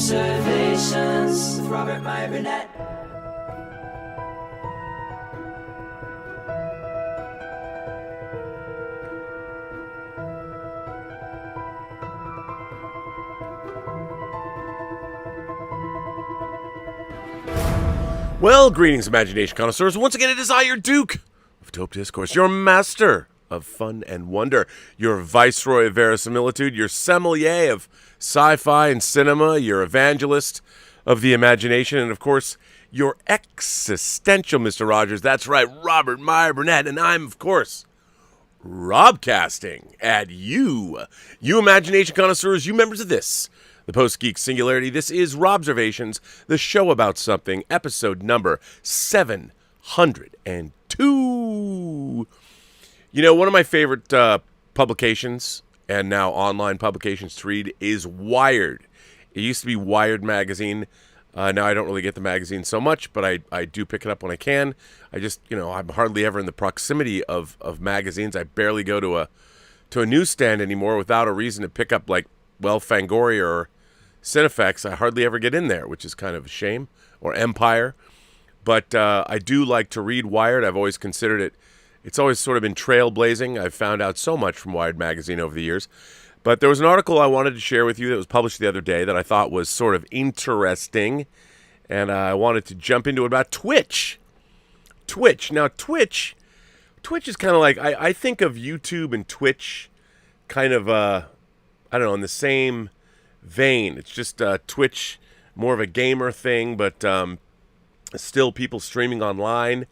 Robservations with Robert, Meyer, Burnett. Well, greetings, imagination connoisseurs. Once again, it is I, your Duke of Dope Discourse, your master of fun and wonder, your viceroy of verisimilitude, your sommelier of sci-fi and cinema, your evangelist of the imagination, and, of course, your existential Mr. Rogers. That's right, Robert Meyer Burnett, and I'm, of course, Robcasting at you. You imagination connoisseurs, you members of this, the Post-Geek Singularity. This is Robservations, the show about something, episode number 702. You know, one of my favorite publications, and now online publications to read, is Wired. It used to be Wired magazine. Now I don't really get the magazine so much, but I do pick it up when I can. I just, I'm hardly ever in the proximity of magazines. I barely go to a newsstand anymore without a reason to pick up, like, Fangoria or Cinefex. I hardly ever get in there, which is kind of a shame, or Empire. But I do like to read Wired. I've always considered it. It's always sort of been trailblazing. I've found out so much from Wired magazine over the years. But there was an article I wanted to share with you that was published the other day that I thought was sort of interesting. And I wanted to jump into it about Twitch. Now, Twitch is kind of like, I think of YouTube and Twitch kind of, I don't know, in the same vein. It's just Twitch, more of a gamer thing, but still people streaming online,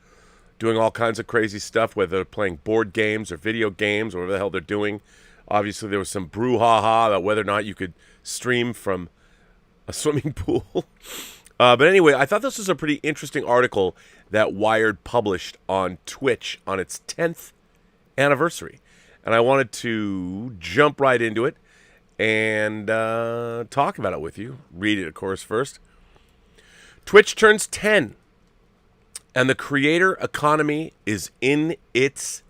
doing all kinds of crazy stuff, whether they're playing board games or video games or whatever the hell they're doing. Obviously, there was some brouhaha about whether or not you could stream from a swimming pool. But anyway, I thought this was a pretty interesting article that Wired published on Twitch on its 10th anniversary. And I wanted to jump right into it and talk about it with you. Read it, of course, first. Twitch turns 10, and the creator economy is in its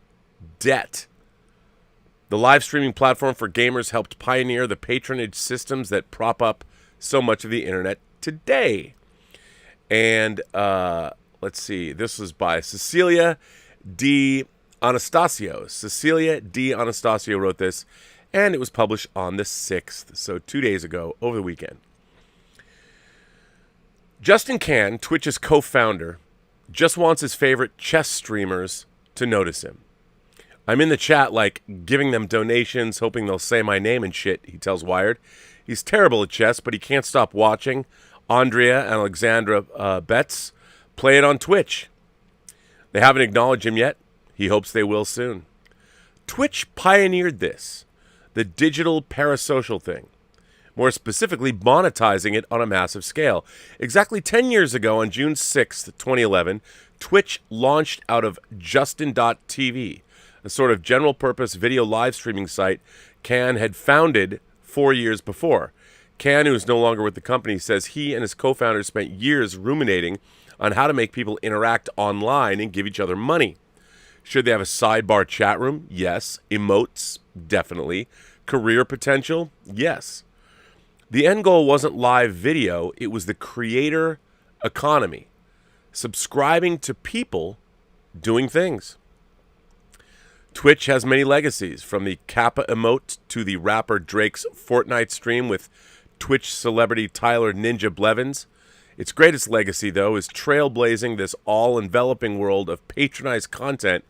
debt. The live streaming platform for gamers helped pioneer the patronage systems that prop up so much of the internet today. And let's see, this was by Cecilia D. Anastasio. Cecilia D. Anastasio wrote this, and it was published on the 6th, so 2 days ago, over the weekend. Justin Can, Twitch's co-founder, just wants his favorite chess streamers to notice him. I'm in the chat, like, giving them donations, hoping they'll say my name and shit, he tells Wired. He's terrible at chess, but he can't stop watching Andrea and Alexandra Betts play it on Twitch. They haven't acknowledged him yet. He hopes they will soon. Twitch pioneered this, the digital parasocial thing. More specifically, monetizing it on a massive scale. Exactly 10 years ago, on June 6th, 2011, Twitch launched out of Justin.tv, a sort of general-purpose video live streaming site Can had founded 4 years before. Can, who is no longer with the company, says he and his co-founder spent years ruminating on how to make people interact online and give each other money. Should they have a sidebar chat room? Yes. Emotes? Definitely. Career potential? Yes. The end goal wasn't live video, it was the creator economy. Subscribing to people doing things. Twitch has many legacies, from the Kappa emote to the rapper Drake's Fortnite stream with Twitch celebrity Tyler Ninja Blevins. Its greatest legacy, though, is trailblazing this all-enveloping world of patronized content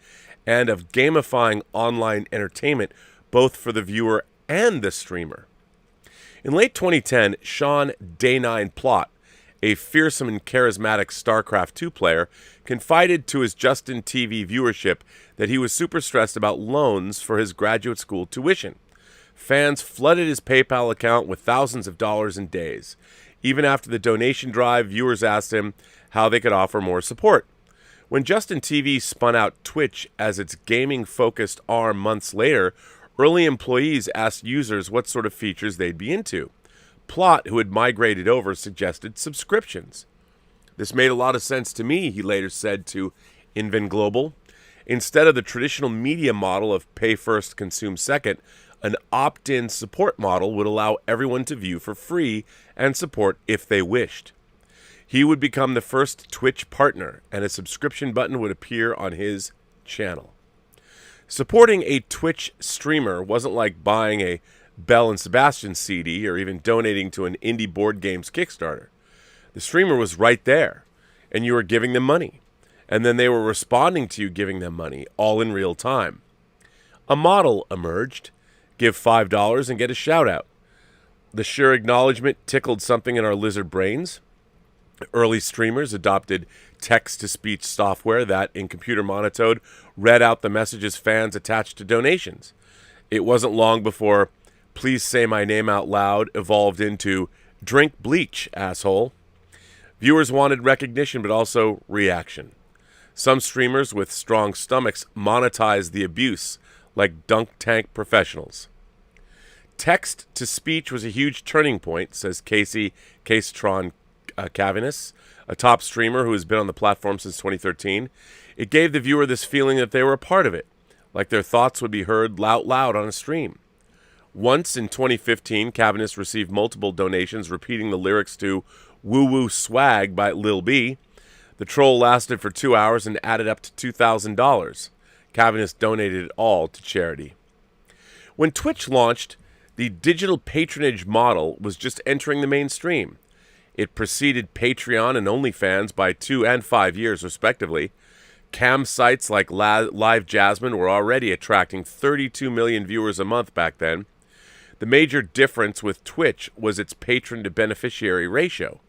and of gamifying online entertainment, both for the viewer and the streamer. In late 2010, Sean Day9 Plot, a fearsome and charismatic StarCraft 2 player, confided to his Justin TV viewership that he was super stressed about loans for his graduate school tuition. Fans flooded his PayPal account with thousands of dollars in days. Even after the donation drive, viewers asked him how they could offer more support. When Justin TV spun out Twitch as its gaming-focused arm months later, early employees asked users what sort of features they'd be into. Plot, who had migrated over, suggested subscriptions. This made a lot of sense to me, he later said to Invin Global. Instead of the traditional media model of pay first, consume second, An opt-in support model would allow everyone to view for free and support if they wished. He would become the first Twitch partner, and a subscription button would appear on his channel. Supporting a Twitch streamer wasn't like buying a Bell and Sebastian CD or even donating to an indie board games Kickstarter. The streamer was right there, and you were giving them money. And then they were responding to you giving them money, all in real time. A model emerged. Give $5 and get a shout-out. The sheer acknowledgement tickled something in our lizard brains. Early streamers adopted text-to-speech software that, in computer monotone, read out the messages fans attached to donations. It wasn't long before "Please say my name out loud" evolved into "Drink bleach, asshole." Viewers wanted recognition, but also reaction. Some streamers with strong stomachs monetized the abuse, like dunk tank professionals. Text-to-speech was a huge turning point, says Casey Casetron Cavinus, a top streamer who has been on the platform since 2013. It gave the viewer this feeling that they were a part of it, like their thoughts would be heard out loud on a stream. Once in 2015, Cavinus received multiple donations repeating the lyrics to "Woo Woo Swag" by Lil B. The troll lasted for 2 hours and added up to $2,000. Cavinus donated it all to charity. When Twitch launched, the digital patronage model was just entering the mainstream. It preceded Patreon and OnlyFans by 2 and 5 years, respectively. Cam sites like Live Jasmine were already attracting 32 million viewers a month back then. The major difference with Twitch was its patron-to-beneficiary ratio.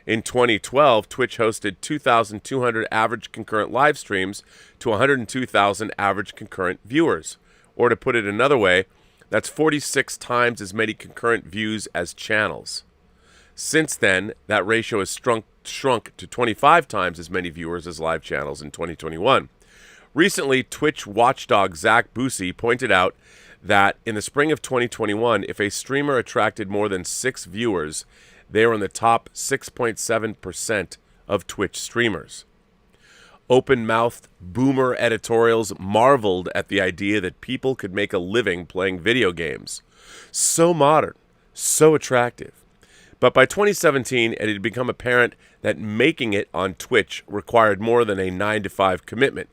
In 2012, Twitch hosted 2,200 average concurrent live streams to 102,000 average concurrent viewers. Or to put it another way, that's 46 times as many concurrent views as channels. Since then, that ratio has shrunk to 25 times as many viewers as live channels in 2021. Recently, Twitch watchdog Zach Boosie pointed out that in the spring of 2021, if a streamer attracted more than 6 viewers, they were in the top 6.7% of Twitch streamers. Open-mouthed boomer editorials marveled at the idea that people could make a living playing video games. So modern, so attractive. But by 2017, it had become apparent that making it on Twitch required more than a 9-to-5 commitment.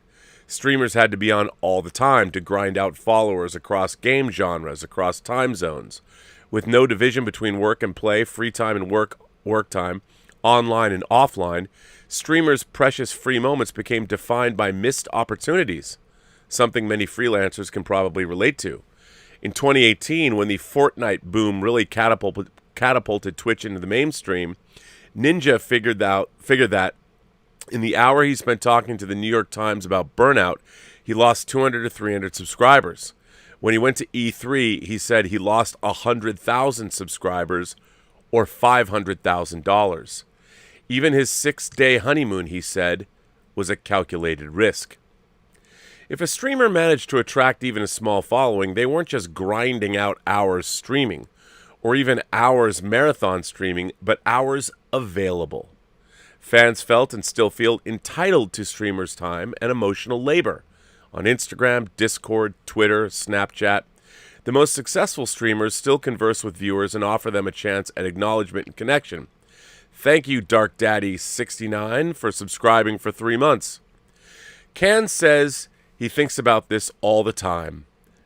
Streamers had to be on all the time to grind out followers across game genres, across time zones. With no division between work and play, free time and work time, online and offline, streamers' precious free moments became defined by missed opportunities, something many freelancers can probably relate to. In 2018, when the Fortnite boom really catapulted Twitch into the mainstream, Ninja figured that in the hour he spent talking to the New York Times about burnout, he lost 200 to 300 subscribers. When he went to E3, he said he lost 100,000 subscribers or $500,000. Even his 6-day honeymoon, he said, was a calculated risk. If a streamer managed to attract even a small following, they weren't just grinding out hours streaming, or even hours marathon streaming, but hours available. Fans felt and still feel entitled to streamers' time and emotional labor. On Instagram, Discord, Twitter, Snapchat, the most successful streamers still converse with viewers and offer them a chance at acknowledgement and connection. Thank you, Dark Daddy 69, for subscribing for 3 months. Can says he thinks about this all the time,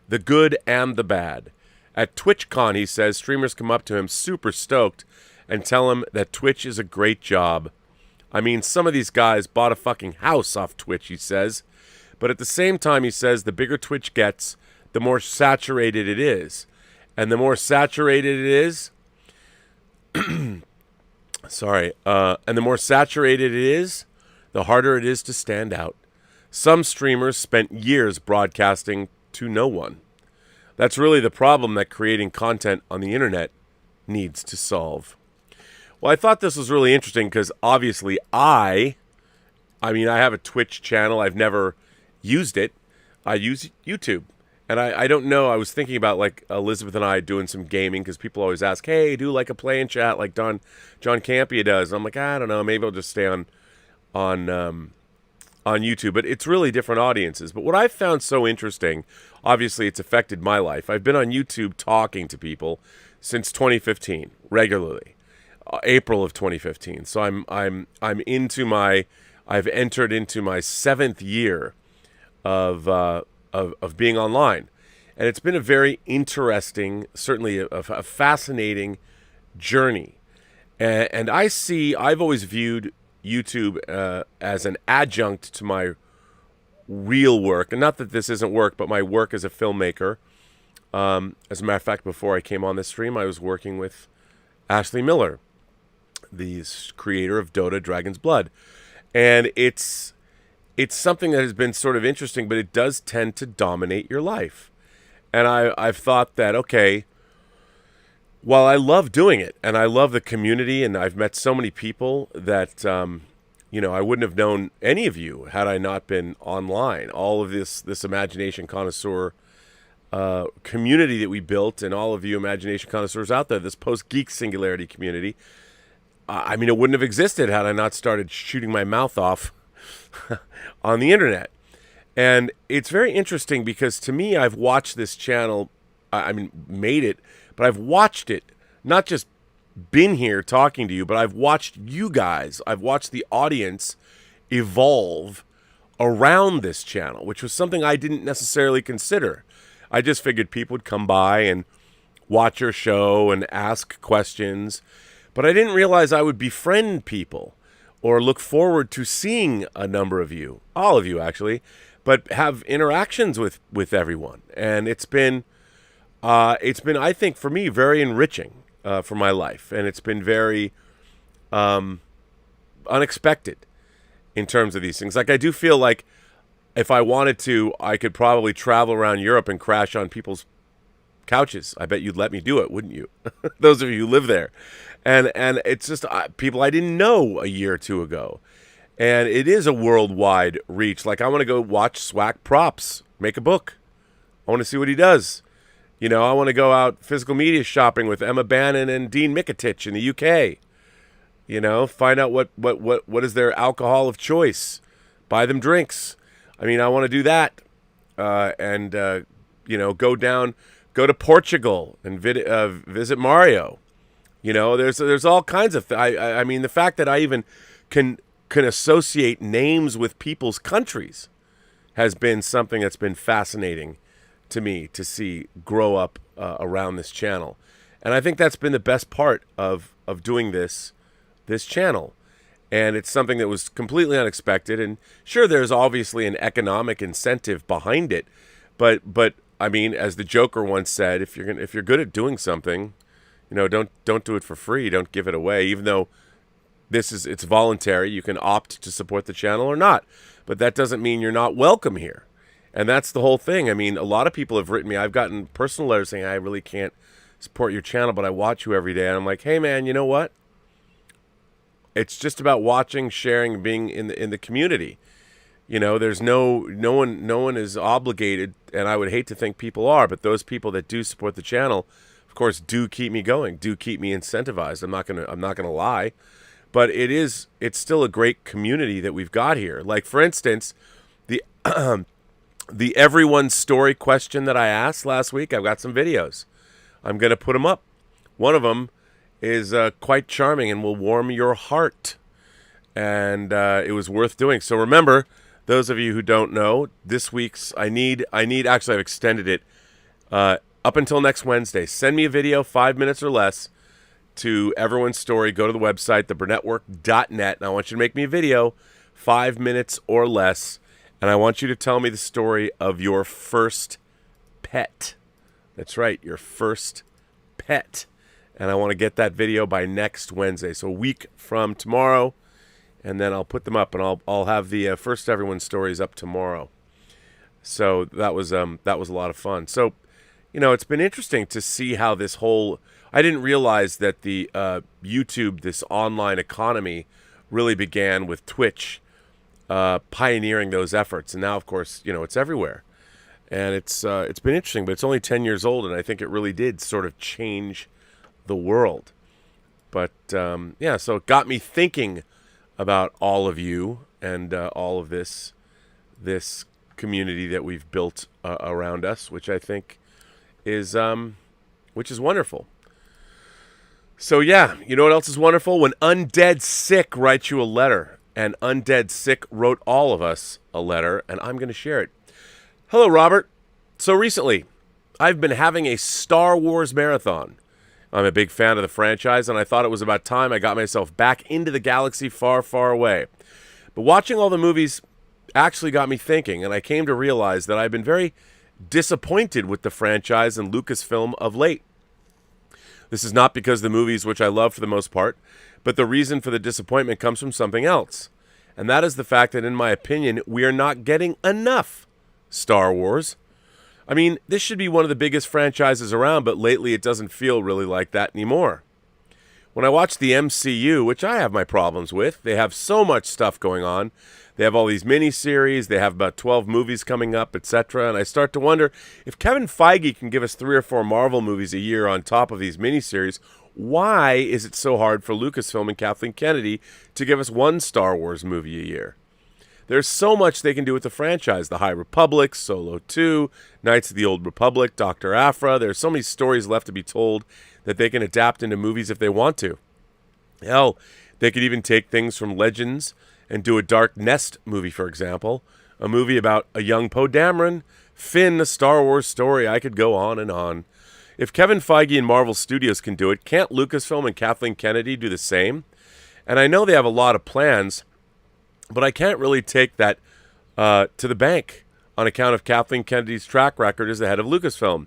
the good and the bad. At TwitchCon, he says streamers come up to him super stoked and tell him that Twitch is a great job. I mean, some of these guys bought a fucking house off Twitch, he says. But at the same time, he says the bigger Twitch gets, the more saturated it is. And the more saturated it is... and the more saturated it is, the harder it is to stand out. Some streamers spent years broadcasting to no one. That's really the problem that creating content on the internet needs to solve. Well, I thought this was really interesting because obviously I have a Twitch channel. I've never used it. I use YouTube. And I don't know. I was thinking about like Elizabeth and I doing some gaming because people always ask, hey, do like a play and chat like John Campea does. And I'm like, I don't know. Maybe I'll just stay on on YouTube, but it's really different audiences. But what I've found so interesting, obviously it's affected my life. I've been on YouTube talking to people since 2015 regularly, April of 2015. So I've entered into my 7th year of being online, and it's been a very interesting, certainly a fascinating journey. And I've always viewed YouTube as an adjunct to my real work. And not that this isn't work, but my work as a filmmaker. As a matter of fact, before I came on this stream, I was working with Ashley Miller, the creator of Dota Dragon's Blood. And it's something that has been sort of interesting, but it does tend to dominate your life. And I've thought that, okay, while I love doing it, and I love the community, and I've met so many people that, I wouldn't have known any of you had I not been online. All of this Imagination Connoisseur community that we built, and all of you Imagination Connoisseurs out there, this Post-Geek Singularity community, it wouldn't have existed had I not started shooting my mouth off on the internet. And it's very interesting because to me, I've watched this channel, made it, but I've watched it, not just been here talking to you, but I've watched you guys, I've watched the audience evolve around this channel, which was something I didn't necessarily consider. I just figured people would come by and watch your show and ask questions, but I didn't realize I would befriend people or look forward to seeing a number of you, all of you actually, but have interactions with everyone. And it's been, I think, for me, very enriching for my life. And it's been very unexpected in terms of these things. Like, I do feel like if I wanted to, I could probably travel around Europe and crash on people's couches. I bet you'd let me do it, wouldn't you? Those of you who live there. And it's just people I didn't know a year or two ago. And it is a worldwide reach. Like, I want to go watch Swack Props make a book. I want to see what he does. I want to go out physical media shopping with Emma Bannon and Dean Mikatich in the UK. Find out what is their alcohol of choice. Buy them drinks. I want to do that. Go to Portugal and visit Mario. There's all kinds of the fact that I even can associate names with people's countries has been something that's been fascinating to me to see grow up around this channel. And I think that's been the best part of doing this channel. And it's something that was completely unexpected. And sure, there's obviously an economic incentive behind it, but as the Joker once said, if you're good at doing something, don't do it for free. Don't give it away. Even though it's voluntary, you can opt to support the channel or not. But that doesn't mean you're not welcome here. And that's the whole thing. A lot of people have written me. I've gotten personal letters saying, I really can't support your channel, but I watch you every day. And I'm like, hey man, you know what? It's just about watching, sharing, being in the community. There's no one is obligated, and I would hate to think people are, but those people that do support the channel, of course, do keep me going, do keep me incentivized. I'm not gonna lie, but it's still a great community that we've got here. Like, for instance, the the everyone's story question that I asked last week, I've got some videos. I'm gonna put them up. One of them is quite charming and will warm your heart, and it was worth doing. So remember, those of you who don't know, this week's actually I've extended it up until next Wednesday. Send me a video, 5 minutes or less, to everyone's story. Go to the website, theburnettwork.net, and I want you to make me a video, 5 minutes or less, and I want you to tell me the story of your first pet. That's right, your first pet. And I want to get that video by next Wednesday, so a week from tomorrow. And then I'll put them up, and I'll have the first everyone's stories up tomorrow. So that was a lot of fun. So, it's been interesting to see how this whole. I didn't realize that the YouTube, this online economy, really began with Twitch pioneering those efforts, and now, of course, it's everywhere, and it's been interesting. But it's only 10 years old, and I think it really did sort of change the world. But so it got me thinking about all of you and all of this this community that we've built around us, which I think is wonderful. So yeah, you know what else is wonderful? When Undead Sick writes you a letter, and Undead Sick wrote all of us a letter, and I'm going to share it. Hello, Robert. So recently, I've been having a Star Wars marathon. I'm a big fan of the franchise, and I thought it was about time I got myself back into the galaxy far, far away. But watching all the movies actually got me thinking, and I came to realize that I've been very disappointed with the franchise and Lucasfilm of late. This is not because the movies, which I love for the most part, but the reason for the disappointment comes from something else. And that is the fact that, in my opinion, we are not getting enough Star Wars. I mean, this should be one of the biggest franchises around, but lately it doesn't feel really like that anymore. When I watch the MCU, which I have my problems with, they have so much stuff going on. They have all these miniseries, they have about 12 movies coming up, etc. And I start to wonder, if Kevin Feige can give us 3 or 4 Marvel movies a year on top of these miniseries, why is it so hard for Lucasfilm and Kathleen Kennedy to give us 1 Star Wars movie a year? There's so much they can do with the franchise. The High Republic, Solo 2, Knights of the Old Republic, Dr. Aphra. There's so many stories left to be told that they can adapt into movies if they want to. Hell, they could even take things from Legends and do a Dark Nest movie, for example. A movie about a young Poe Dameron, Finn, a Star Wars story. I could go on and on. If Kevin Feige and Marvel Studios can do it, can't Lucasfilm and Kathleen Kennedy do the same? And I know they have a lot of plans, but I can't really take that to the bank on account of Kathleen Kennedy's track record as the head of Lucasfilm.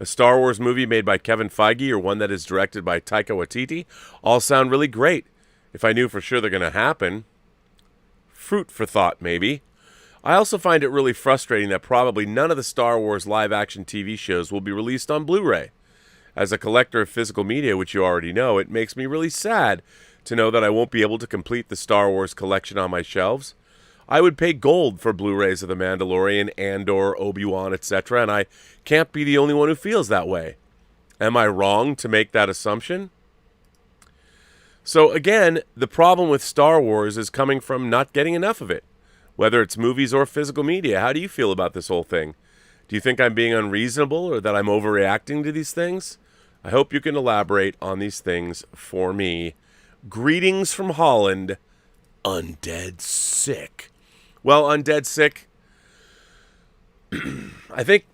A Star Wars movie made by Kevin Feige or one that is directed by Taika Waititi all sound really great. If I knew for sure they're going to happen. Fruit for thought, maybe. I also find it really frustrating that probably none of the Star Wars live-action TV shows will be released on Blu-ray. As a collector of physical media, which you already know, it makes me really sad to know that I won't be able to complete the Star Wars collection on my shelves. I would pay gold for Blu-rays of The Mandalorian, Andor, Obi-Wan, etc., and I can't be the only one who feels that way. Am I wrong to make that assumption? So again, the problem with Star Wars is coming from not getting enough of it, whether it's movies or physical media. How do you feel about this whole thing? Do you think I'm being unreasonable or that I'm overreacting to these things? I hope you can elaborate on these things for me. Greetings from Holland, Undead Sick. Well, Undead Sick, I think,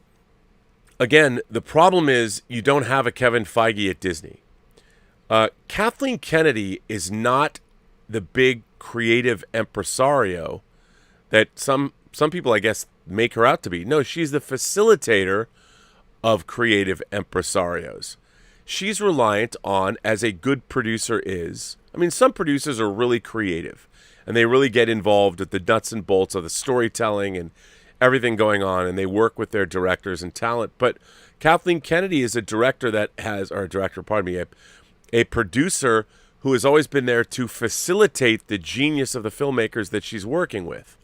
again, the problem is you don't have a Kevin Feige at Disney. Kathleen Kennedy is not the big creative impresario that some people, I guess, make her out to be. No, she's the facilitator of creative impresarios. She's reliant on, as a good producer is, I mean, some producers are really creative, and they really get involved with the nuts and bolts of the storytelling and everything going on, and they work with their directors and talent. But Kathleen Kennedy is a director that has, or a director, pardon me, a producer who has always been there to facilitate the genius of the filmmakers that she's working with.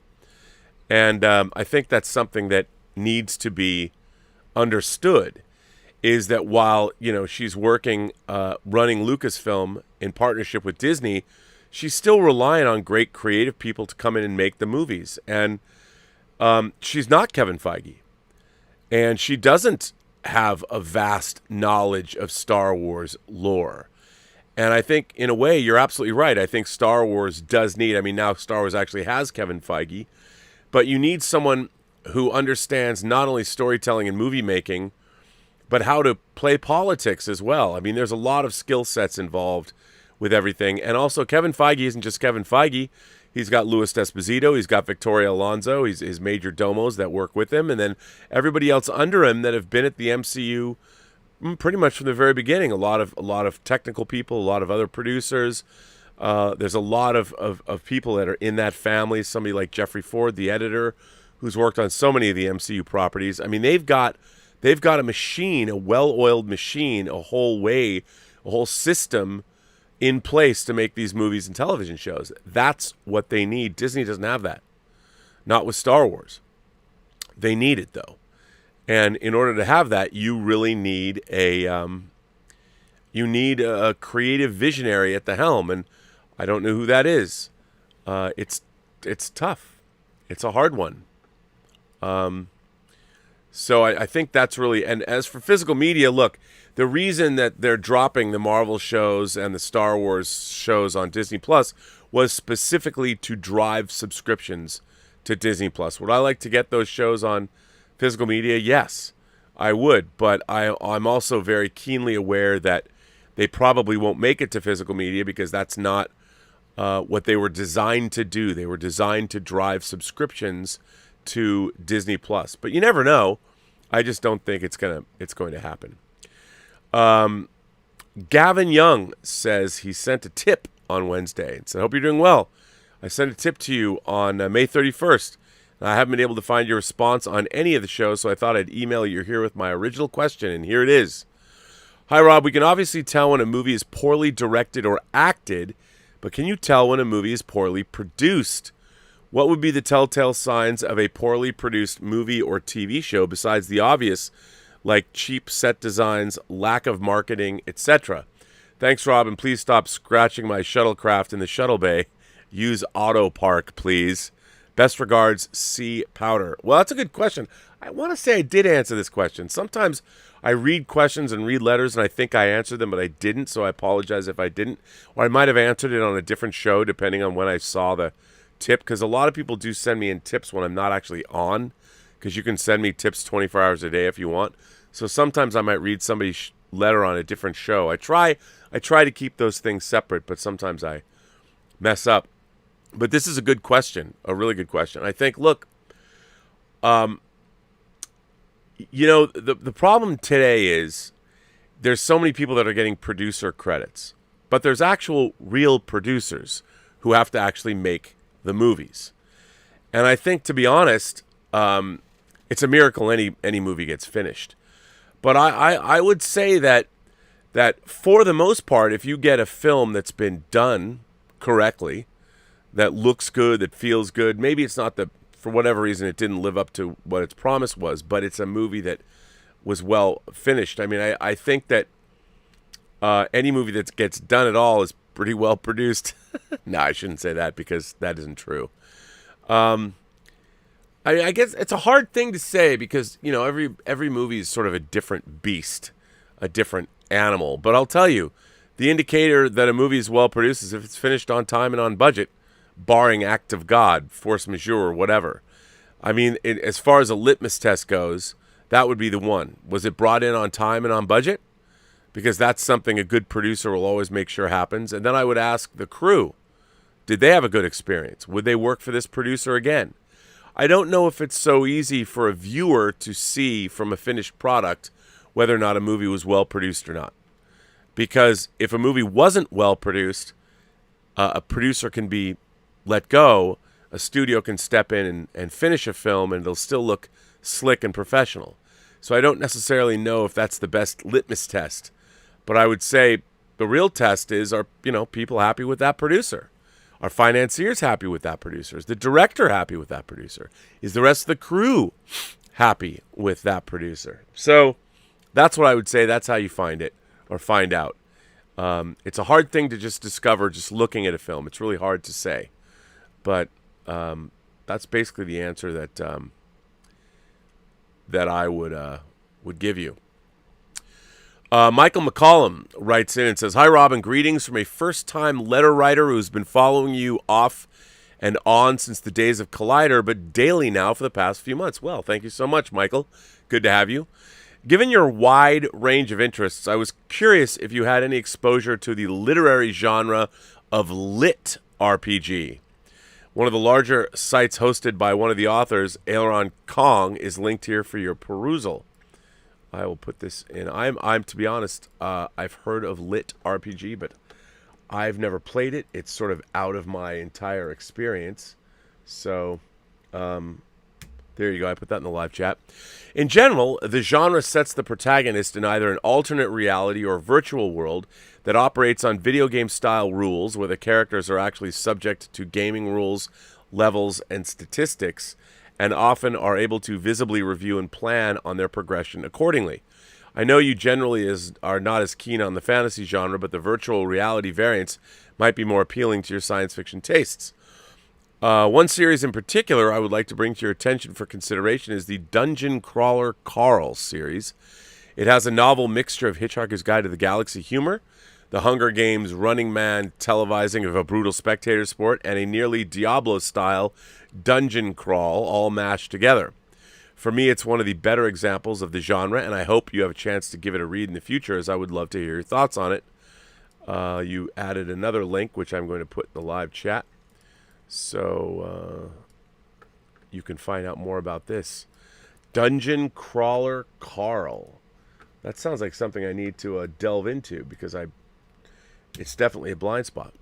And I think that's something that needs to be understood, is that while, you know, she's working, running Lucasfilm in partnership with Disney, she's still relying on great creative people to come in and make the movies. And she's not Kevin Feige. And she doesn't have a vast knowledge of Star Wars lore. And I think, in a way, you're absolutely right. I think Star Wars does need, I mean, now Star Wars actually has Kevin Feige, but you need someone who understands not only storytelling and movie making, but how to play politics as well. I mean, there's a lot of skill sets involved with everything. And also, Kevin Feige isn't just Kevin Feige. He's got Louis Esposito. He's got Victoria Alonso. He's his major domos that work with him. And then everybody else under him that have been at the MCU pretty much from the very beginning. A lot of technical people, a lot of other producers. There's a lot of people that are in that family. Somebody like Jeffrey Ford, the editor, who's worked on so many of the MCU properties. I mean, they've got a machine, a well-oiled machine, a whole system in place to make these movies and television shows. That's what they need. Disney doesn't have that. Not with Star Wars. They need it, though. And in order to have that, you really need a creative visionary at the helm. And I don't know who that is. It's tough. It's a hard one. So I think that's really, and as for physical media, look, the reason that they're dropping the Marvel shows and the Star Wars shows on Disney Plus was specifically to drive subscriptions to Disney Plus. Would I like to get those shows on physical media? Yes, I would, but I'm also very keenly aware that they probably won't make it to physical media because that's not what they were designed to do. They were designed to drive subscriptions to Disney Plus, but you never know. I just don't think it's going to happen. Gavin Young says he sent a tip on Wednesday and said, "Hope you're doing well. I sent a tip to you on May 31st. I haven't been able to find your response on any of the shows, so I thought I'd email you here with my original question, and here it is. Hi, Rob. We can obviously tell when a movie is poorly directed or acted, but can you tell when a movie is poorly produced? What would be the telltale signs of a poorly produced movie or TV show besides the obvious, like cheap set designs, lack of marketing, etc.? Thanks, Rob, and please stop scratching my shuttlecraft in the shuttle bay. Use Auto Park, please. Best regards, C. Powder." Well, that's a good question. I want to say I did answer this question. Sometimes I read questions and read letters and I think I answered them, but I didn't, so I apologize if I didn't. Or I might have answered it on a different show depending on when I saw the tip, because a lot of people do send me in tips when I'm not actually on, because you can send me tips 24 hours a day if you want. So sometimes I might read somebody's letter on a different show. I try to keep those things separate, but sometimes I mess up. But this is a good question, a really good question. I think, look, the problem today is there's so many people that are getting producer credits, but there's actual real producers who have to actually make the movies. And I think, to be honest, it's a miracle any movie gets finished. But I would say that for the most part, if you get a film that's been done correctly, that looks good, that feels good, maybe it's not for whatever reason it didn't live up to what its promise was, but it's a movie that was well finished. I mean, I think that any movie that gets done at all is pretty well produced. No, I shouldn't say that because that isn't true. I guess it's a hard thing to say because, every movie is sort of a different beast, a different animal. But I'll tell you, the indicator that a movie is well produced is if it's finished on time and on budget, barring act of God, force majeure, or whatever. I mean, as far as a litmus test goes, that would be the one. Was it brought in on time and on budget? Because that's something a good producer will always make sure happens. And then I would ask the crew, did they have a good experience? Would they work for this producer again? I don't know if it's so easy for a viewer to see from a finished product whether or not a movie was well produced or not. Because if a movie wasn't well produced, a producer can be let go, a studio can step in and finish a film, and it'll still look slick and professional. So I don't necessarily know if that's the best litmus test. But I would say the real test is, are people happy with that producer? Are financiers happy with that producer? Is the director happy with that producer? Is the rest of the crew happy with that producer? So that's what I would say. That's how you find it or find out. It's a hard thing to just discover just looking at a film. It's really hard to say. But that's basically the answer that I would give you. Michael McCollum writes in and says, "Hi, Robin. Greetings from a first-time letter writer who's been following you off and on since the days of Collider, but daily now for the past few months." Well, thank you so much, Michael. Good to have you. Given your wide range of interests, I was curious if you had any exposure to the literary genre of lit RPG. One of the larger sites hosted by one of the authors, Aileron Kong, is linked here for your perusal. I will put this in. I'm to be honest, I've heard of lit RPG, but I've never played it. It's sort of out of my entire experience. So, there you go. I put that in the live chat. In general, the genre sets the protagonist in either an alternate reality or virtual world that operates on video game style rules, where the characters are actually subject to gaming rules, levels, and statistics, and often are able to visibly review and plan on their progression accordingly. I know you generally are not as keen on the fantasy genre, but the virtual reality variants might be more appealing to your science fiction tastes. One series in particular I would like to bring to your attention for consideration is the Dungeon Crawler Carl series. It has a novel mixture of Hitchhiker's Guide to the Galaxy humor, the Hunger Games Running Man televising of a brutal spectator sport, and a nearly Diablo-style dungeon crawl all mashed together. For me, it's one of the better examples of the genre, and I hope you have a chance to give it a read in the future, as I would love to hear your thoughts on it. You added another link, which I'm going to put in the live chat, so you can find out more about this. Dungeon Crawler Carl. That sounds like something I need to delve into, because it's definitely a blind spot.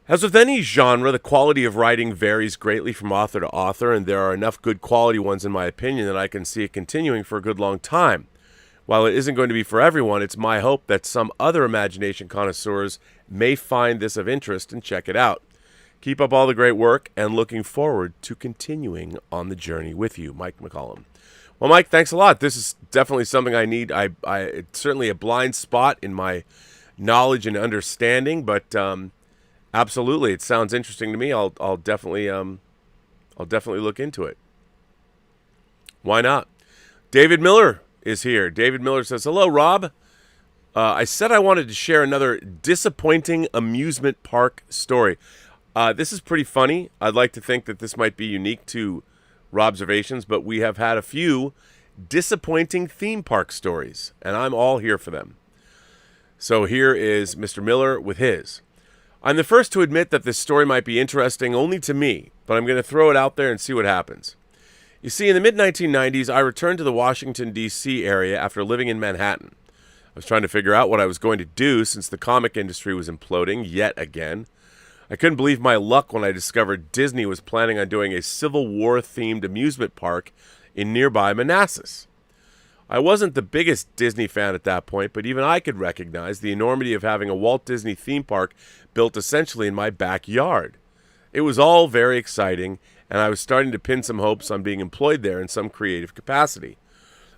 As with any genre, the quality of writing varies greatly from author to author, and there are enough good quality ones, in my opinion, that I can see it continuing for a good long time. While it isn't going to be for everyone, it's my hope that some other imagination connoisseurs may find this of interest and check it out. Keep up all the great work, and looking forward to continuing on the journey with you, Mike McCollum. Well, Mike, thanks a lot. This is definitely something I need. It's certainly a blind spot in my knowledge and understanding, but absolutely, it sounds interesting to me. I'll definitely look into it. Why not? David Miller is here. David Miller says, "Hello, Rob. I said I wanted to share another disappointing amusement park story." This is pretty funny. I'd like to think that this might be unique to Robservations, but we have had a few disappointing theme park stories, and I'm all here for them. So here is Mr. Miller with his. I'm the first to admit that this story might be interesting only to me, but I'm going to throw it out there and see what happens. You see, in the mid-1990s, I returned to the Washington, D.C. area after living in Manhattan. I was trying to figure out what I was going to do since the comic industry was imploding yet again. I couldn't believe my luck when I discovered Disney was planning on doing a Civil War-themed amusement park in nearby Manassas. I wasn't the biggest Disney fan at that point, but even I could recognize the enormity of having a Walt Disney theme park built essentially in my backyard. It was all very exciting, and I was starting to pin some hopes on being employed there in some creative capacity.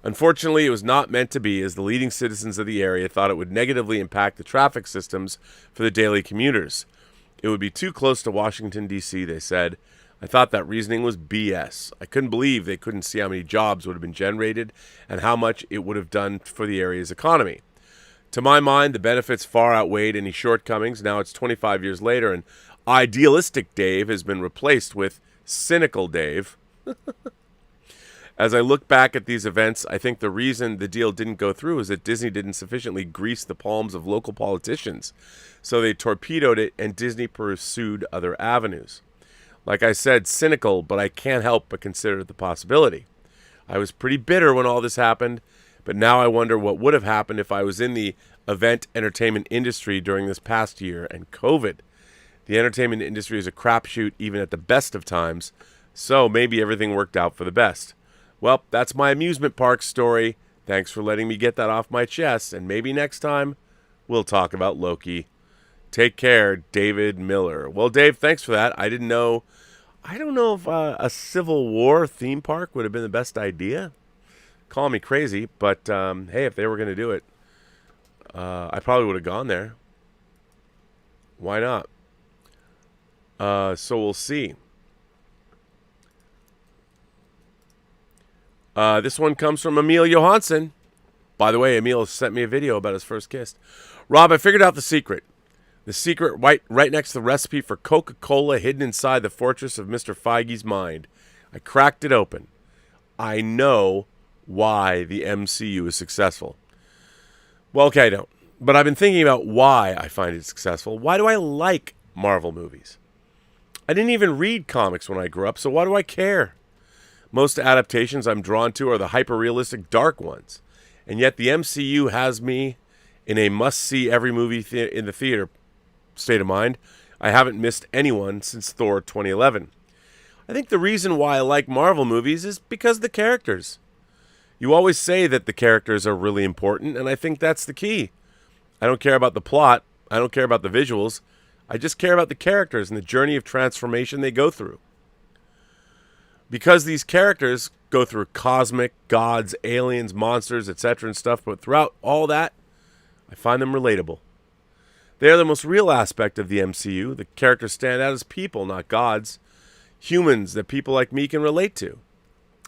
Unfortunately, it was not meant to be, as the leading citizens of the area thought it would negatively impact the traffic systems for the daily commuters. It would be too close to Washington, D.C., they said. I thought that reasoning was BS. I couldn't believe they couldn't see how many jobs would have been generated and how much it would have done for the area's economy. To my mind, the benefits far outweighed any shortcomings. Now it's 25 years later, and idealistic Dave has been replaced with cynical Dave. As I look back at these events, I think the reason the deal didn't go through is that Disney didn't sufficiently grease the palms of local politicians. So they torpedoed it, and Disney pursued other avenues. Like I said, cynical, but I can't help but consider the possibility. I was pretty bitter when all this happened, but now I wonder what would have happened if I was in the event entertainment industry during this past year and COVID. The entertainment industry is a crapshoot even at the best of times, so maybe everything worked out for the best. Well, that's my amusement park story. Thanks for letting me get that off my chest, and maybe next time we'll talk about Loki. Take care, David Miller. Well, Dave, thanks for that. I don't know if a Civil War theme park would have been the best idea. Call me crazy, but hey, if they were going to do it, I probably would have gone there. Why not? So we'll see. This one comes from Emil Johansson. By the way, Emil sent me a video about his first kiss. Rob, I figured out the secret. The secret right next to the recipe for Coca-Cola hidden inside the fortress of Mr. Feige's mind. I cracked it open. I know why the MCU is successful. Well, okay, I don't. But I've been thinking about why I find it successful. Why do I like Marvel movies? I didn't even read comics when I grew up, so why do I care? Most adaptations I'm drawn to are the hyper-realistic dark ones. And yet the MCU has me in a must-see every movie in the theater state of mind. I haven't missed anyone since Thor 2011. I think the reason why I like Marvel movies is because of the characters. You always say that the characters are really important, and I think that's the key. I don't care about the plot. I don't care about the visuals. I just care about the characters and the journey of transformation they go through. Because these characters go through cosmic, gods, aliens, monsters, etc. and stuff, but throughout all that, I find them relatable. They are the most real aspect of the MCU. The characters stand out as people, not gods. Humans that people like me can relate to.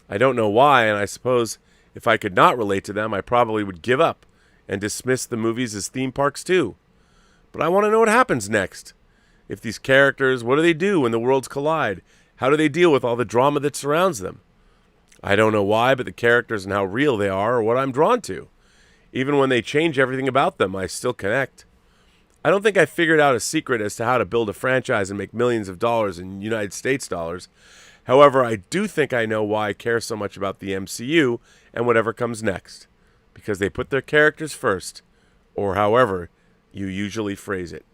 I don't know why, and I suppose if I could not relate to them, I probably would give up and dismiss the movies as theme parks too. But I want to know what happens next. If these characters, what do they do when the worlds collide? How do they deal with all the drama that surrounds them? I don't know why, but the characters and how real they are what I'm drawn to. Even when they change everything about them, I still connect. I don't think I figured out a secret as to how to build a franchise and make millions of dollars in United States dollars. However, I do think I know why I care so much about the MCU and whatever comes next. Because they put their characters first, or however you usually phrase it.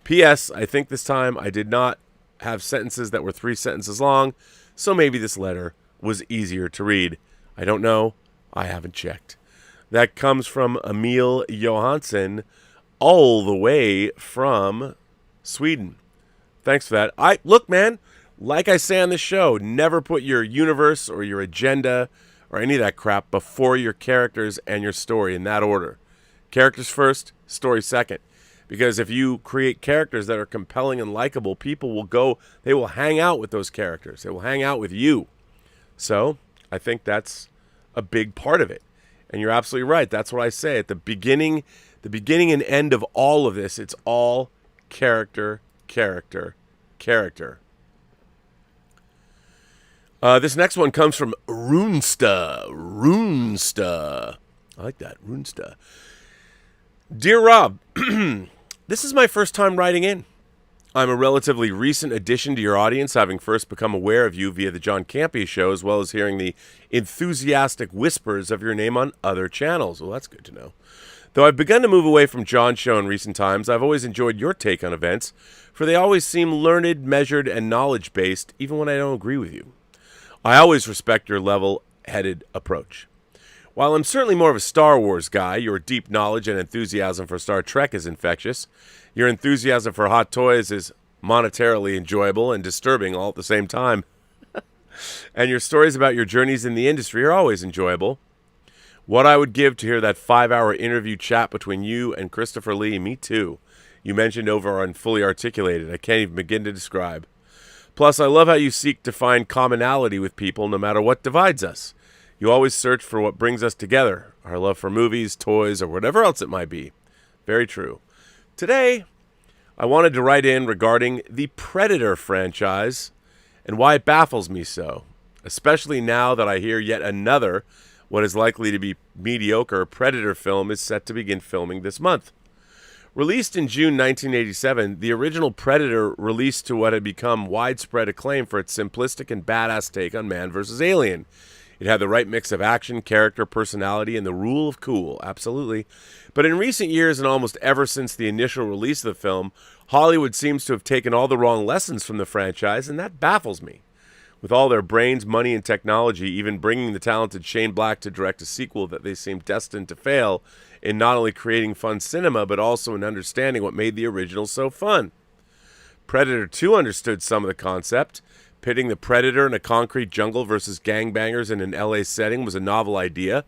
P.S. I think this time I did not have sentences that were 3 sentences long, so maybe this letter was easier to read. I don't know. I haven't checked. That comes from Emil Johansson, all the way from Sweden. Thanks for that. Look, man, like I say on the show, never put your universe or your agenda or any of that crap before your characters and your story in that order. Characters first, story second. Because if you create characters that are compelling and likable, people will go, they will hang out with those characters. They will hang out with you. So I think that's a big part of it. And you're absolutely right. That's what I say. At the beginning and end of all of this, it's all character, character, character. This next one comes from Runesta. I like that, Runesta. Dear Rob, this is my first time writing in. I'm a relatively recent addition to your audience, having first become aware of you via the John Campea show, as well as hearing the enthusiastic whispers of your name on other channels. Well, that's good to know. Though I've begun to move away from John's show in recent times, I've always enjoyed your take on events, for they always seem learned, measured, and knowledge-based, even when I don't agree with you. I always respect your level-headed approach. While I'm certainly more of a Star Wars guy, your deep knowledge and enthusiasm for Star Trek is infectious. Your enthusiasm for hot toys is monetarily enjoyable and disturbing all at the same time. And your stories about your journeys in the industry are always enjoyable. What I would give to hear that 5-hour interview chat between you and Christopher Lee, me too. You mentioned over on Fully Articulated. I can't even begin to describe. Plus, I love how you seek to find commonality with people no matter what divides us. You always search for what brings us together, our love for movies, toys, or whatever else it might be. Very true. Today, I wanted to write in regarding the Predator franchise and why it baffles me so, especially now that I hear yet another, what is likely to be mediocre Predator film is set to begin filming this month. Released in June 1987, the original Predator released to what had become widespread acclaim for its simplistic and badass take on man versus alien. It had the right mix of action, character, personality, and the rule of cool, absolutely. But in recent years, and almost ever since the initial release of the film, Hollywood seems to have taken all the wrong lessons from the franchise, and that baffles me. With all their brains, money, and technology, even bringing the talented Shane Black to direct a sequel that they seem destined to fail in not only creating fun cinema, but also in understanding what made the original so fun. Predator 2 understood some of the concept. Pitting the Predator in a concrete jungle versus gangbangers in an LA setting was a novel idea,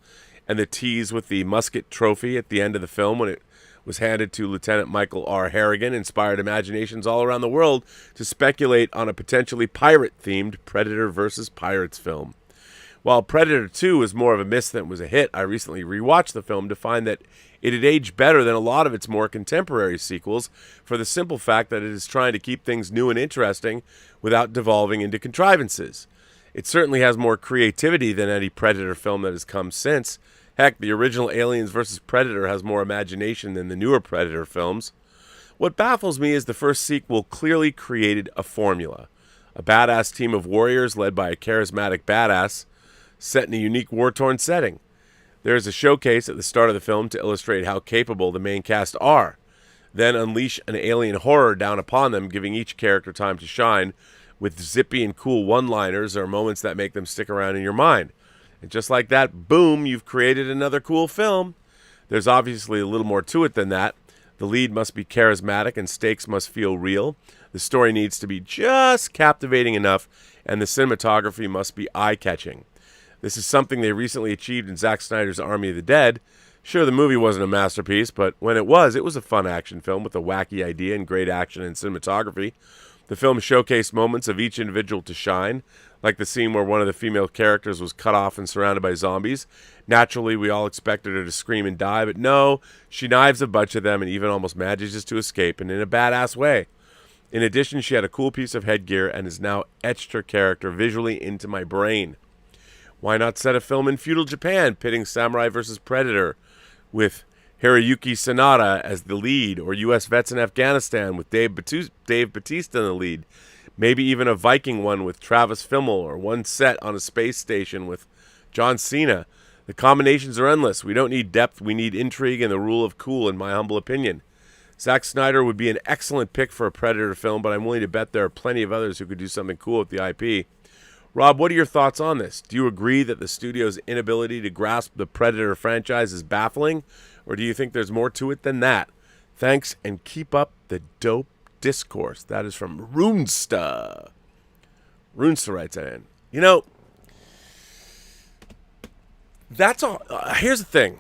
and the tease with the musket trophy at the end of the film when it was handed to Lieutenant Michael R. Harrigan inspired imaginations all around the world to speculate on a potentially pirate-themed Predator versus Pirates film. While Predator 2 was more of a miss than it was a hit, I recently rewatched the film to find that it had aged better than a lot of its more contemporary sequels for the simple fact that it is trying to keep things new and interesting without devolving into contrivances. It certainly has more creativity than any Predator film that has come since. Heck, the original Aliens vs. Predator has more imagination than the newer Predator films. What baffles me is the first sequel clearly created a formula. A badass team of warriors led by a charismatic badass set in a unique war-torn setting. There is a showcase at the start of the film to illustrate how capable the main cast are. Then unleash an alien horror down upon them, giving each character time to shine with zippy and cool one-liners or moments that make them stick around in your mind. And just like that, boom, you've created another cool film. There's obviously a little more to it than that. The lead must be charismatic and stakes must feel real. The story needs to be just captivating enough, and the cinematography must be eye-catching. This is something they recently achieved in Zack Snyder's Army of the Dead. Sure, the movie wasn't a masterpiece, but when it was a fun action film with a wacky idea and great action and cinematography. The film showcased moments of each individual to shine, like the scene where one of the female characters was cut off and surrounded by zombies. Naturally, we all expected her to scream and die, but no, she knives a bunch of them and even almost manages to escape, and in a badass way. In addition, she had a cool piece of headgear and has now etched her character visually into my brain. Why not set a film in feudal Japan pitting samurai versus predator with Hiroyuki Sanada as the lead, or U.S. vets in Afghanistan with Dave Bautista in the lead? Maybe even a Viking one with Travis Fimmel, or one set on a space station with John Cena. The combinations are endless. We don't need depth, we need intrigue and the rule of cool, in my humble opinion. Zack Snyder would be an excellent pick for a Predator film, but I'm willing to bet there are plenty of others who could do something cool with the IP. Rob, what are your thoughts on this? Do you agree that the studio's inability to grasp the Predator franchise is baffling, or do you think there's more to it than that? Thanks, and keep up the dope discourse. That is from Runesta. Runesta writes that in. You know, that's all. Here's the thing.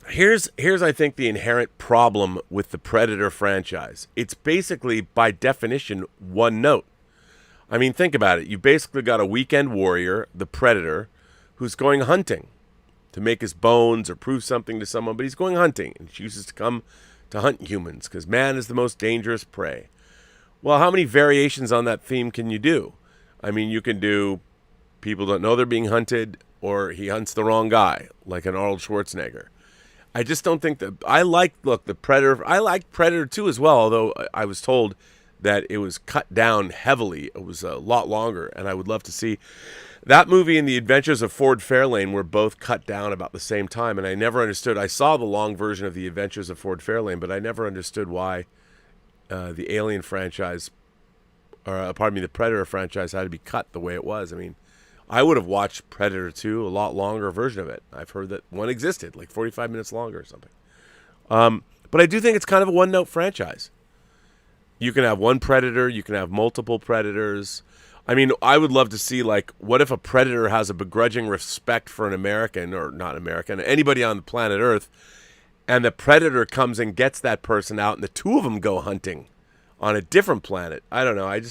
Here's I think the inherent problem with the Predator franchise. It's basically, by definition, one note. I mean, think about it. You basically got a weekend warrior, the Predator, who's going hunting to make his bones or prove something to someone, but he's going hunting and chooses to come to hunt humans because man is the most dangerous prey. Well, how many variations on that theme can you do? I mean, you can do people don't know they're being hunted, or he hunts the wrong guy, like an Arnold Schwarzenegger. I just don't think that the Predator. I like Predator 2 as well, although I was told that it was cut down heavily. It was a lot longer, and I would love to see that movie and The Adventures of Ford Fairlane were both cut down about the same time, and I never understood. I saw the long version of The Adventures of Ford Fairlane, but I never understood why the Alien franchise, the Predator franchise had to be cut the way it was. I mean, I would have watched Predator 2, a lot longer version of it. I've heard that one existed, like 45 minutes longer or something. But I do think it's kind of a one-note franchise. You can have one Predator, you can have multiple Predators. I mean, I would love to see, like, what if a Predator has a begrudging respect for an American, or not American, anybody on the planet Earth, and the Predator comes and gets that person out, and the two of them go hunting on a different planet. I don't know. I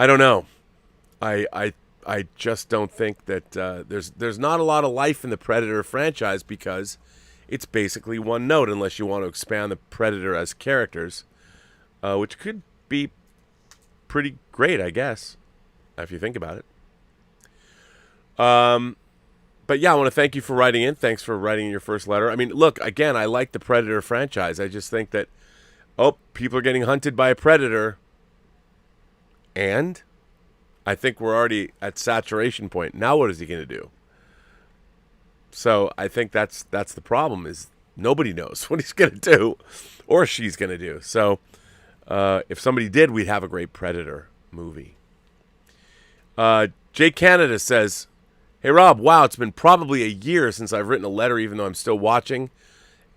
don't know. I just don't think that there's not a lot of life in the Predator franchise because it's basically one note, unless you want to expand the Predator as characters, which could be pretty great, I guess, if you think about it. But yeah, I want to thank you for writing in. Thanks for writing in your first letter. I mean, look, again, I like the Predator franchise. I just think that, people are getting hunted by a Predator, and I think we're already at saturation point. Now what is he going to do? So I think that's the problem, is nobody knows what he's going to do or she's going to do. So if somebody did, we'd have a great Predator movie. Jay Canada says, hey, Rob, wow, it's been probably a year since I've written a letter, even though I'm still watching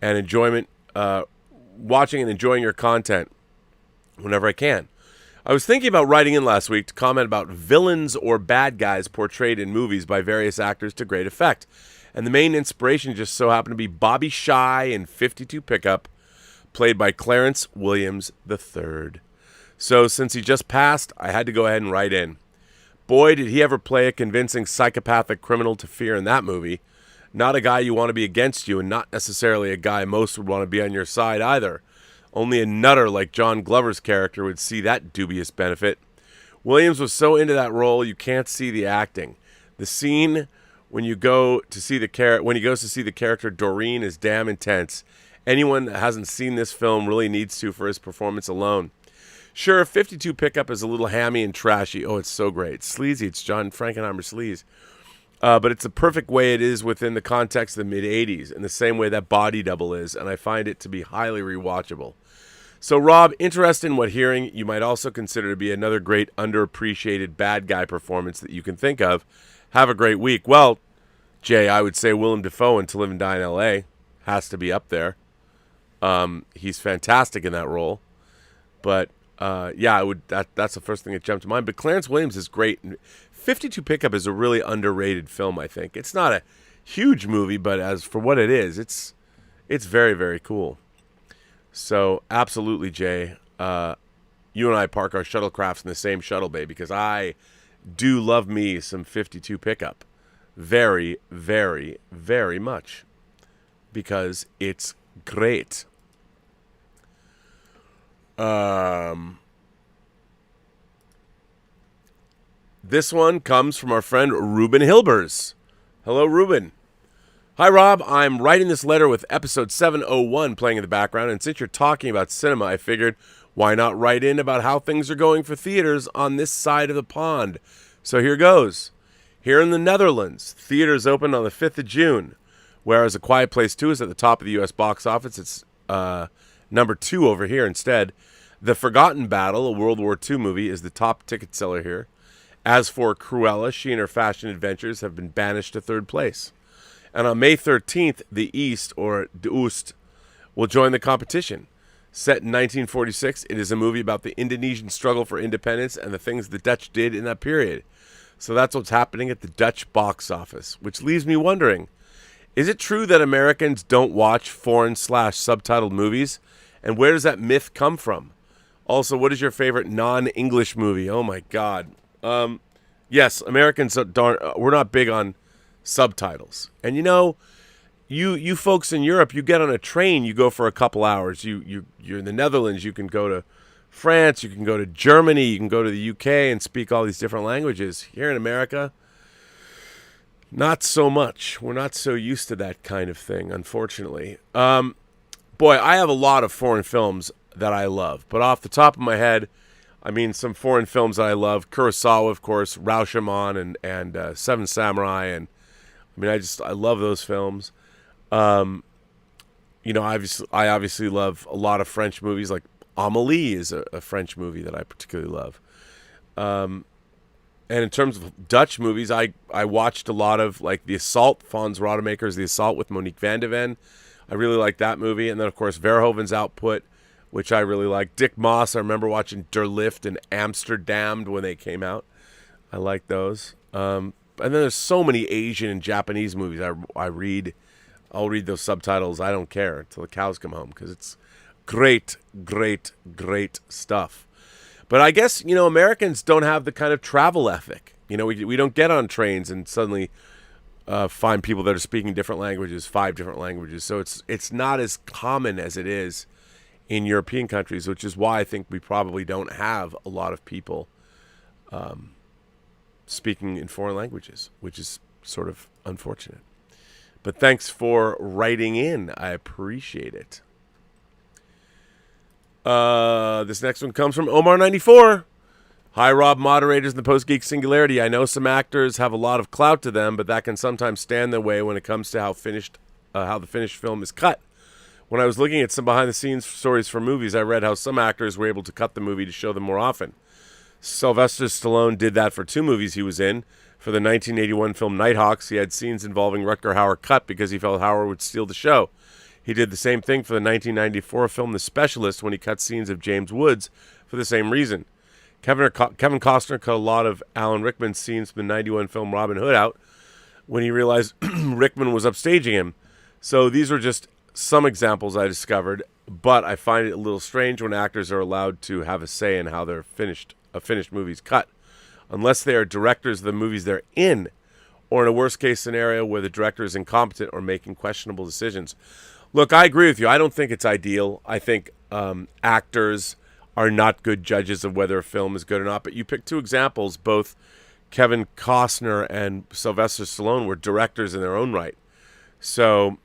and enjoying your content whenever I can. I was thinking about writing in last week to comment about villains or bad guys portrayed in movies by various actors to great effect. And the main inspiration just so happened to be Bobby Shy in 52 Pickup, played by Clarence Williams III. So since he just passed, I had to go ahead and write in. Boy, did he ever play a convincing psychopathic criminal to fear in that movie. Not a guy you want to be against you, and not necessarily a guy most would want to be on your side either. Only a nutter like John Glover's character would see that dubious benefit. Williams was so into that role, you can't see the acting. The scene when he goes to see the character Doreen is damn intense. Anyone that hasn't seen this film really needs to for his performance alone. Sure, 52 Pickup is a little hammy and trashy. Oh, it's so great. It's sleazy. It's John Frankenheimer sleaze. But it's the perfect way it is within the context of the mid-'80s, in the same way that Body Double is, and I find it to be highly rewatchable. So, Rob, interested in what hearing you might also consider to be another great underappreciated bad guy performance that you can think of. Have a great week. Well, Jay, I would say Willem Dafoe in To Live and Die in L.A. has to be up there. He's fantastic in that role. But yeah, I would. That's the first thing that jumped to mind. But Clarence Williams is great. 52 Pickup is a really underrated film. I think it's not a huge movie, but as for what it is, it's very, very cool. So absolutely, Jay. You and I park our shuttlecrafts in the same shuttle bay because I do love me some 52 Pickup. Very, very, very much. Because it's great. This one comes from our friend Ruben Hilbers. Hello, Ruben. Hi, Rob. I'm writing this letter with episode 701 playing in the background, and since you're talking about cinema, I figured, why not write in about how things are going for theaters on this side of the pond? So here goes. Here in the Netherlands, theaters opened on the 5th of June, whereas A Quiet Place 2 is at the top of the U.S. box office. It's number 2 over here instead. The Forgotten Battle, a World War II movie, is the top ticket seller here. As for Cruella, she and her fashion adventures have been banished to 3rd place. And on May 13th, the East, or De Oost, will join the competition. Set in 1946, it is a movie about the Indonesian struggle for independence and the things the Dutch did in that period. So that's what's happening at the Dutch box office, which leaves me wondering, is it true that Americans don't watch foreign/subtitled movies? And where does that myth come from? Also, what is your favorite non-English movie? Oh my God. Yes, Americans we're not big on subtitles. And you folks in Europe, you get on a train, you go for a couple hours. You're in the Netherlands, you can go to France, you can go to Germany, you can go to the UK and speak all these different languages. Here in America, not so much. We're not so used to that kind of thing, unfortunately. Boy, I have a lot of foreign films that I love, but off the top of my head, I mean, some foreign films that I love, Kurosawa, of course, Rashomon and Seven Samurai, and I mean, I love those films. I obviously love a lot of French movies, like Amélie is a French movie that I particularly love. And in terms of Dutch movies, I watched a lot of, like, The Assault, Fons Rodemaker's The Assault with Monique van de Ven. I really like that movie. And then, of course, Verhoeven's Output, which I really like. Dick Moss, I remember watching Der Lift and Amsterdam when they came out. I like those. And then there's so many Asian and Japanese movies I'll read those subtitles. I don't care until the cows come home because it's great, great, great stuff. But I guess, Americans don't have the kind of travel ethic. We don't get on trains and suddenly find people that are speaking different languages, 5 different languages. So it's not as common as it is in European countries, which is why I think we probably don't have a lot of people speaking in foreign languages, which is sort of unfortunate. But thanks for writing in. I appreciate it. This next one comes from Omar94. Hi, Rob, moderators in the Post-Geek Singularity. I know some actors have a lot of clout to them, but that can sometimes stand in their way when it comes to how the finished film is cut. When I was looking at some behind-the-scenes stories for movies, I read how some actors were able to cut the movie to show them more often. Sylvester Stallone did that for 2 movies he was in. For the 1981 film Nighthawks, he had scenes involving Rutger Hauer cut because he felt Hauer would steal the show. He did the same thing for the 1994 film The Specialist when he cut scenes of James Woods for the same reason. Kevin Costner cut a lot of Alan Rickman's scenes from the 91 film Robin Hood out when he realized Rickman was upstaging him. So these were just some examples I discovered, but I find it a little strange when actors are allowed to have a say in how a finished movie's cut, unless they are directors of the movies they're in, or in a worst-case scenario where the director is incompetent or making questionable decisions. Look, I agree with you. I don't think it's ideal. I think actors are not good judges of whether a film is good or not, but you picked 2 examples. Both Kevin Costner and Sylvester Stallone were directors in their own right. So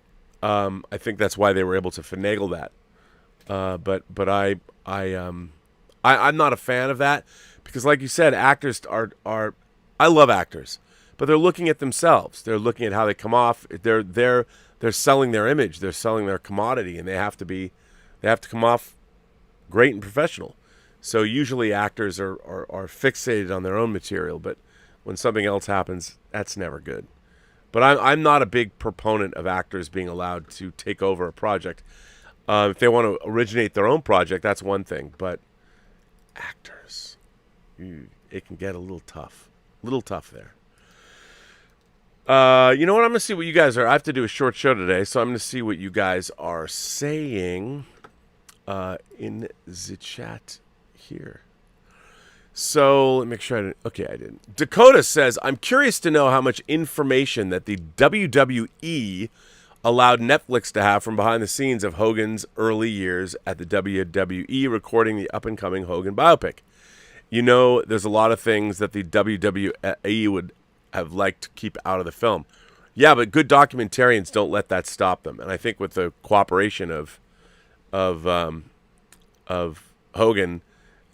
I think that's why they were able to finagle that. But I'm not a fan of that because, like you said, actors are I love actors, but they're looking at themselves. They're looking at how they come off. They're selling their image. They're selling their commodity, and they have to come off great and professional. So usually actors are fixated on their own material, but when something else happens, that's never good. But I'm not a big proponent of actors being allowed to take over a project. If they want to originate their own project, that's one thing. But actors. It can get a little tough. A little tough there. You know what? I'm going to see what you guys are. I have to do a short show today, so I'm going to see what you guys are saying in the chat here. So, let me make sure I didn't. Okay, I didn't. Dakota says, I'm curious to know how much information that the WWE allowed Netflix to have from behind the scenes of Hogan's early years at the WWE recording the up-and-coming Hogan biopic. You know, there's a lot of things that the WWE would have liked to keep out of the film. Yeah, but good documentarians don't let that stop them. And I think with the cooperation of Hogan,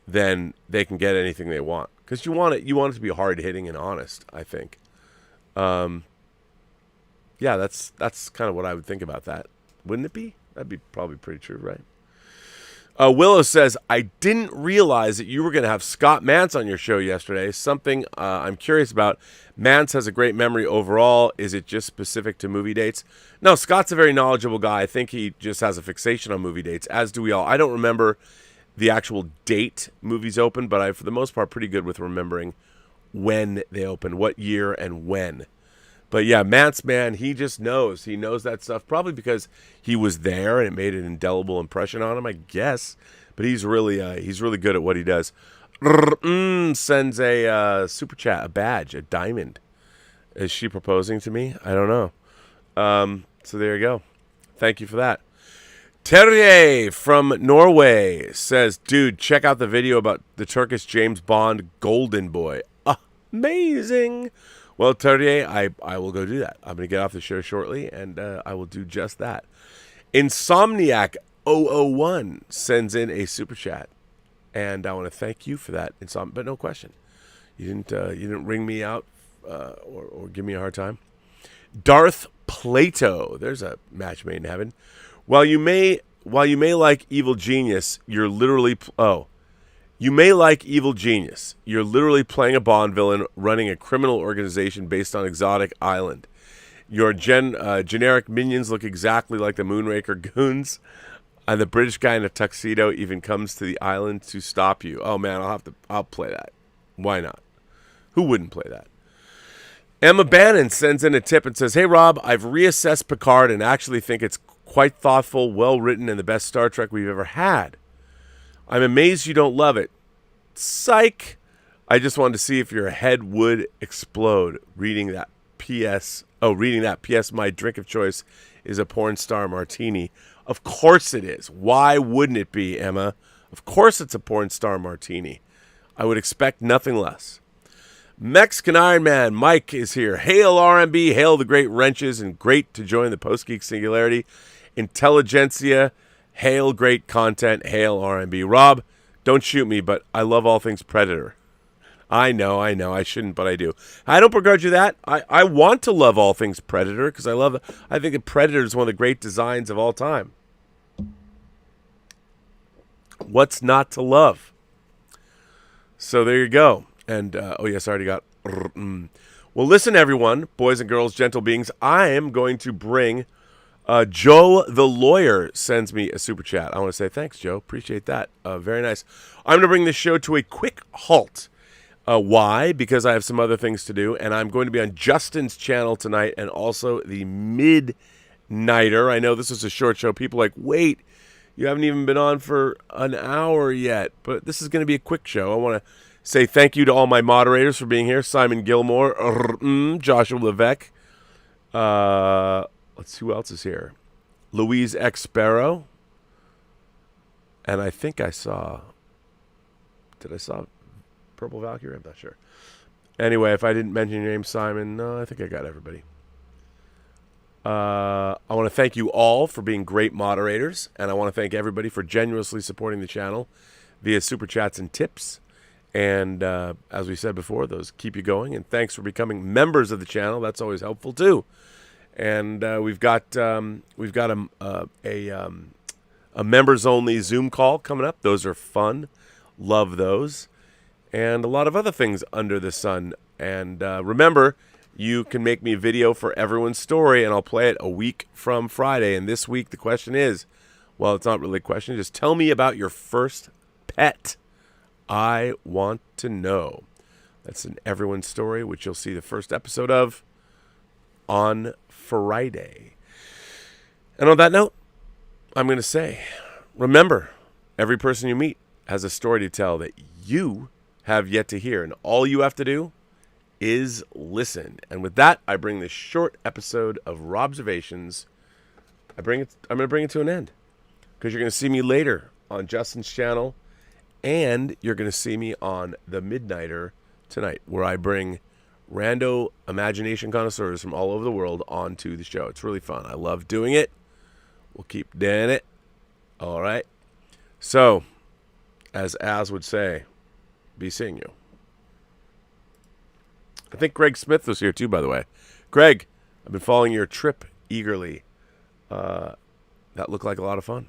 then they can get anything they want. Because you want it to be hard-hitting and honest, I think. Yeah, that's kind of what I would think about that. Wouldn't it be? That'd be probably pretty true, right? Willow says, I didn't realize that you were going to have Scott Mantz on your show yesterday. Something I'm curious about. Mantz has a great memory overall. Is it just specific to movie dates? No, Scott's a very knowledgeable guy. I think he just has a fixation on movie dates, as do we all. I don't remember the actual date movies open, but I, for the most part, pretty good with remembering when they opened, what year and when. But yeah, Mantz, man, he just knows. He knows that stuff, probably because he was there and it made an indelible impression on him, I guess. But he's really good at what he does. Sends a super chat, a badge, a diamond. Is she proposing to me? I don't know. So there you go. Thank you for that. Terje from Norway says, dude, check out the video about the Turkish James Bond Golden Boy. Amazing. Well, Terje, I will go do that. I'm going to get off the show shortly, and I will do just that. Insomniac 001 sends in a super chat, and I want to thank you for that. But no question, you didn't ring me out or give me a hard time. Darth Plato, there's a match made in heaven. While you may like Evil Genius, you're literally You may like Evil Genius. You're literally playing a Bond villain running a criminal organization based on Exotic Island. Your generic minions look exactly like the Moonraker goons, and the British guy in a tuxedo even comes to the island to stop you. Oh man, I'll play that. Why not? Who wouldn't play that? Emma Bannon sends in a tip and says, hey Rob, I've reassessed Picard and actually think it's quite thoughtful, well written, and the best Star Trek we've ever had. I'm amazed you don't love it. Psych. I just wanted to see if your head would explode reading that P.S. P.S. My drink of choice is a porn star martini. Of course it is. Why wouldn't it be, Emma? Of course it's a porn star martini. I would expect nothing less. Mexican Iron Man Mike is here. Hail RMB, hail the great wrenches, and great to join the Post-Geek Singularity. Intelligentsia, hail great content, hail RMB. Rob, don't shoot me, but I love all things Predator. I know, I shouldn't, but I do. I don't begrudge you that. I want to love all things Predator because I think that Predator is one of the great designs of all time. What's not to love? So there you go. And, oh yes, I already got... Well, listen, everyone, boys and girls, gentle beings, I am going to bring... Joe the Lawyer sends me a super chat. I want to say thanks, Joe. Appreciate that. Very nice. I'm going to bring this show to a quick halt. Why? Because I have some other things to do, and I'm going to be on Justin's channel tonight and also the Midnighter. I know this is a short show. People are like, wait, you haven't even been on for an hour yet, but this is going to be a quick show. I want to say thank you to all my moderators for being here. Simon Gilmore, Joshua Levesque, let's see who else is here. Louise X. Sparrow. And I think I saw... Did I saw Purple Valkyrie? I'm not sure. Anyway, if I didn't mention your name, Simon, no, I think I got everybody. I want to thank you all for being great moderators. And I want to thank everybody for generously supporting the channel via super chats and tips. And as we said before, those keep you going. And thanks for becoming members of the channel. That's always helpful, too. And we've got a members only Zoom call coming up. Those are fun. Love those. And a lot of other things under the sun. And remember, you can make me a video for everyone's story, and I'll play it a week from Friday. And this week the question is, well, it's not really a question. Just tell me about your first pet. I Want to Know. That's an Everyone's Story, which you'll see the first episode of on Friday. And on that note, I'm going to say, remember, every person you meet has a story to tell that you have yet to hear. And all you have to do is listen. And with that, I bring this short episode of Robservations. I'm going to bring it to an end. Because you're going to see me later on Justin's channel. And you're going to see me on The Midnighter tonight, where I bring rando imagination connoisseurs from all over the world onto the show. It's really fun. I love doing it. We'll keep doing it. All right. So, as Az would say, be seeing you. I think Greg Smith was here too, by the way. Greg, I've been following your trip eagerly. That looked like a lot of fun.